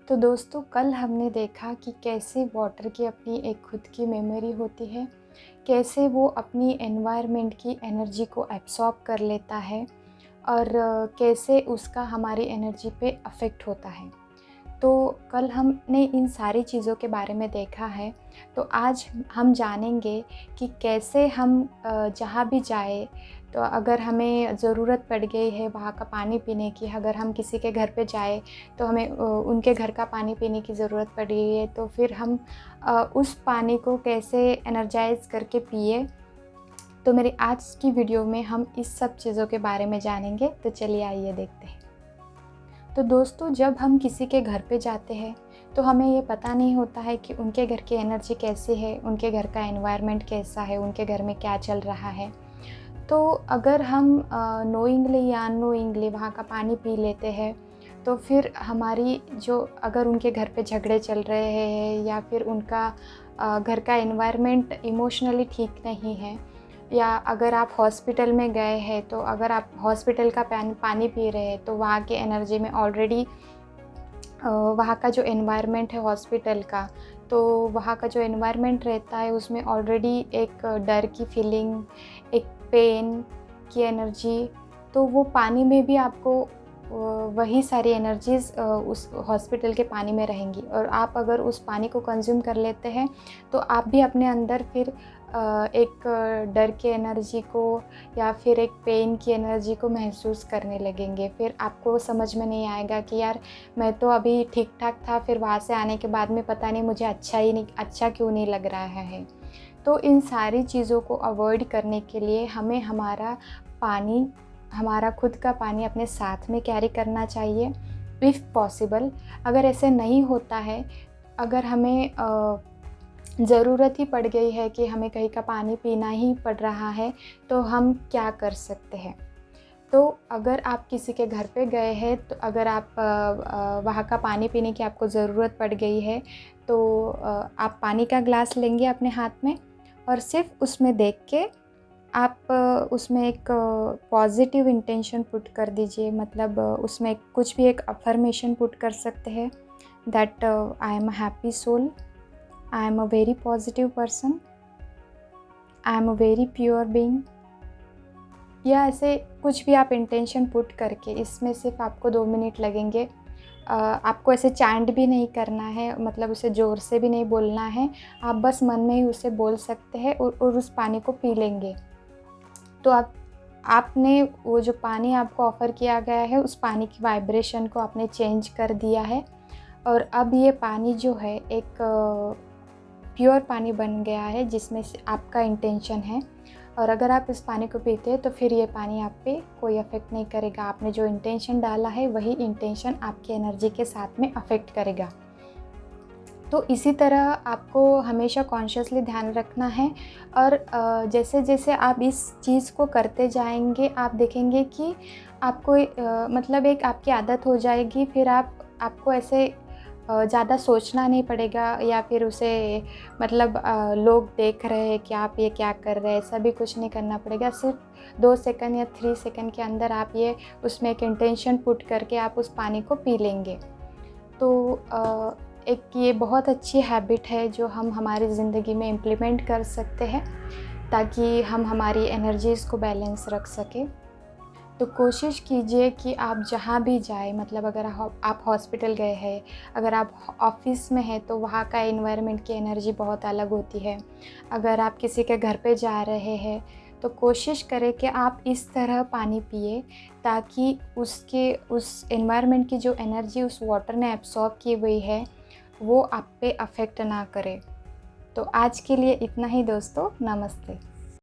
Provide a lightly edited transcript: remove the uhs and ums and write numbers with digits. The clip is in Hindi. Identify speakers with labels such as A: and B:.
A: तो दोस्तों कल हमने देखा कि कैसे वाटर की अपनी एक खुद की मेमोरी होती है, कैसे वो अपनी एनवायरनमेंट की एनर्जी को एब्सॉर्ब कर लेता है और कैसे उसका हमारी एनर्जी पे अफ़ेक्ट होता है। तो कल हमने इन सारी चीज़ों के बारे में देखा है, तो आज हम जानेंगे कि कैसे हम जहाँ भी जाए, तो अगर हमें ज़रूरत पड़ गई है वहाँ का पानी पीने की, अगर हम किसी के घर पे जाए तो हमें उनके घर का पानी पीने की ज़रूरत पड़ रही है, तो फिर हम उस पानी को कैसे एनर्जाइज़ करके पिए। तो मेरी आज की वीडियो में हम इस सब चीज़ों के बारे में जानेंगे, तो चलिए आइए देखते हैं। तो दोस्तों जब हम किसी के घर पे जाते हैं तो हमें ये पता नहीं होता है कि उनके घर की एनर्जी कैसी है, उनके घर का एनवायरनमेंट कैसा है, उनके घर में क्या चल रहा है। तो अगर हम नोइंगली या अननोइंगली वहाँ का पानी पी लेते हैं, तो फिर हमारी जो अगर उनके घर पे झगड़े चल रहे हैं या फिर उनका घर का एनवायरनमेंट इमोशनली ठीक नहीं है, या अगर आप हॉस्पिटल में गए हैं तो अगर आप हॉस्पिटल का पानी पी रहे हैं तो वहाँ की एनर्जी में ऑलरेडी वहाँ का जो एनवायरनमेंट है हॉस्पिटल का, तो वहाँ का जो एनवायरनमेंट रहता है उसमें ऑलरेडी एक डर की फीलिंग, एक पेन की एनर्जी, तो वो पानी में भी आपको वही सारी एनर्जीज़ उस हॉस्पिटल के पानी में रहेंगी। और आप अगर उस पानी को कंज़्यूम कर लेते हैं तो आप भी अपने अंदर फिर एक डर की एनर्जी को या फिर एक पेन की एनर्जी को महसूस करने लगेंगे। फिर आपको समझ में नहीं आएगा कि यार मैं तो अभी ठीक-ठाक था, फिर वहाँ से आने के बाद में पता नहीं मुझे अच्छा क्यों नहीं लग रहा है। तो इन सारी चीज़ों को अवॉइड करने के लिए हमें हमारा खुद का पानी अपने साथ में कैरी करना चाहिए इफ़ पॉसिबल। अगर ऐसे नहीं होता है, अगर हमें ज़रूरत ही पड़ गई है कि हमें कहीं का पानी पीना ही पड़ रहा है, तो हम क्या कर सकते हैं? तो अगर आप किसी के घर पे गए हैं, तो अगर आप वहाँ का पानी पीने की आपको ज़रूरत पड़ गई है, तो आप पानी का ग्लास लेंगे अपने हाथ में और सिर्फ़ उसमें देख के आप उसमें एक पॉज़िटिव इंटेंशन पुट कर दीजिए। मतलब उसमें कुछ भी एक अफ़र्मेशन पुट कर सकते हैं that I am a happy soul, I am a very positive person, I am a very pure being, या ऐसे कुछ भी आप इंटेंशन पुट करके इसमें सिर्फ आपको 2 मिनट लगेंगे। आपको ऐसे चैंट भी नहीं करना है, मतलब उसे ज़ोर से भी नहीं बोलना है, आप बस मन में ही उसे बोल सकते हैं और उस पानी को पी लेंगे। तो आपने वो जो पानी आपको ऑफ़र किया गया है, उस पानी की वाइब्रेशन को आपने चेंज कर दिया है और अब ये पानी जो है एक प्योर पानी बन गया है जिसमें से आपका इंटेंशन है। और अगर आप इस पानी को पीते हैं तो फिर ये पानी आप पे कोई अफ़ेक्ट नहीं करेगा। आपने जो इंटेंशन डाला है वही इंटेंशन आपकी एनर्जी के साथ में अफ़ेक्ट करेगा। तो इसी तरह आपको हमेशा कॉन्शियसली ध्यान रखना है और जैसे-जैसे आप इस चीज़ को करते जाएँगे, आप देखेंगे कि आपको मतलब एक आपकी आदत हो जाएगी। फिर आपको ऐसे ज़्यादा सोचना नहीं पड़ेगा या फिर उसे मतलब लोग देख रहे हैं कि आप ये क्या कर रहे हैं, ऐसा भी कुछ नहीं करना पड़ेगा। सिर्फ 2 सेकंड या 3 सेकंड के अंदर आप ये उसमें एक इंटेंशन पुट करके आप उस पानी को पी लेंगे। तो एक ये बहुत अच्छी हैबिट है जो हम हमारी ज़िंदगी में इम्प्लीमेंट कर सकते हैं ताकि हम हमारी एनर्जीज़ को बैलेंस रख सकें। तो कोशिश कीजिए कि आप जहाँ भी जाएँ, मतलब अगर आप हॉस्पिटल गए हैं, अगर आप ऑफ़िस में हैं तो वहाँ का एनवायरनमेंट की एनर्जी बहुत अलग होती है। अगर आप किसी के घर पे जा रहे हैं तो कोशिश करें कि आप इस तरह पानी पिए ताकि उस एनवायरनमेंट की जो एनर्जी उस वाटर ने एब्सॉर्ब की हुई है वो आप पे अफ़ेक्ट ना करे। तो आज के लिए इतना ही दोस्तों, नमस्ते।